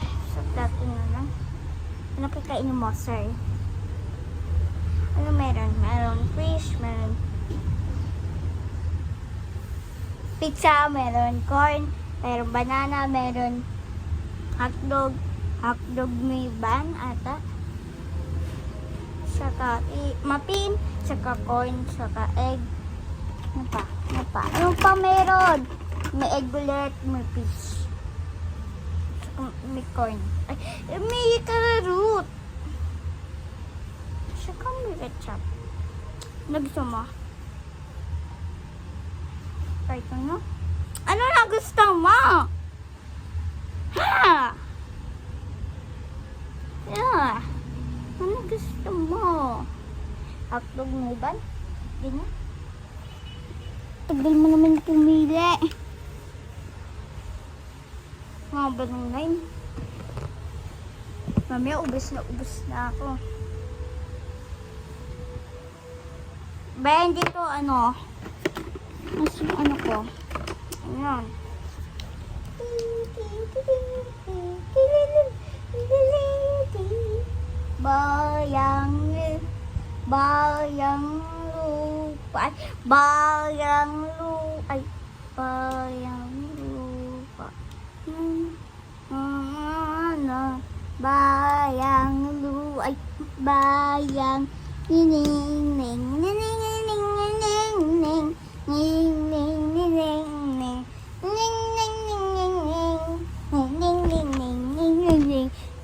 sa plato na lang. Ano kakainin mo, sir? Ano meron? Meron fish, meron pizza, meron corn, meron banana, meron hotdog. Hotdog may ban ata. Saka muffin, saka corn, saka egg. Ano pa? Ano pa? Ano pa meron? May egg ulit, may fish. Saka may corn. Ay, may carrot. Saka may ketchup. Ano gusto mo? Ito no? Ano na gusto mo? Ha? Yeah. Ano gusto mo? Hotdog mo ba? Ganyan. Tagal mo naman pumili. Mga ba ng line? Mamaya ubos na ako. Ba, hindi to ano. Mas yung ano ko. Ayan. Bayang lupa. Bayang lupa. Bayang lupa. Bayang lupa. Bayang nining ning ning ning ning ning ning ning ning ning ning ning ning ning ning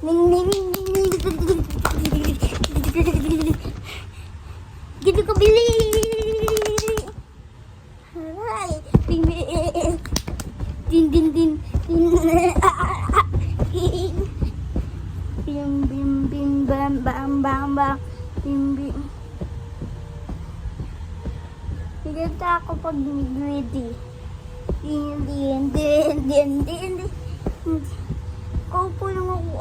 ning ning ning ning gitu ko bili. Ay, din bim bim bim bam bam bam bam bim bim. Higit ako pag ready. Din. Kaupo lang ako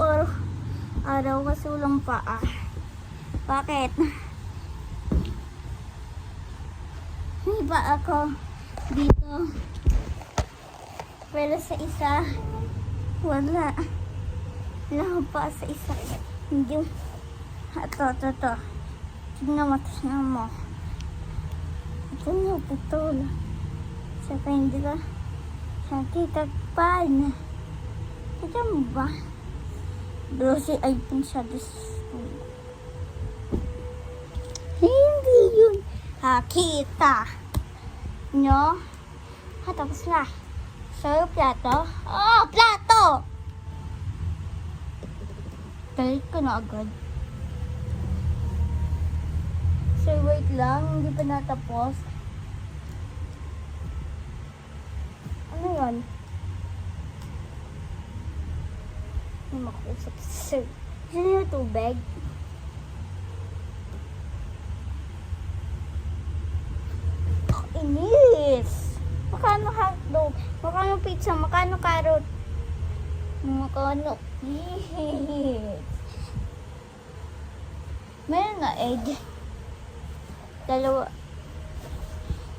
araw kasi walang paa. Bakit? May pa ako dito. Pero sa isa, wala. Wala pa sa isa. Hindi. Ito. Tignan mo. Ito na, putol. Saka hindi ka titagpan. Ito mo ba? Glossy item siya. Hindi yun. Kita. Nyo? Tapos na. Sa'yo plato? Oh, plato! Talit ko na agad. So, wait lang. Hindi pa natapos. Ano yun? May makausap si sir. Sino yung tubig? Inis. Makano hotdog? Makano pizza? Makano carrot? Makano? Yes. Meron na egg. Dalawa.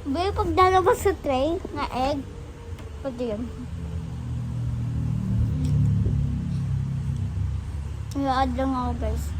Bayo pag dalawa sa tray na egg. Pwede yun. I-add lang ako guys.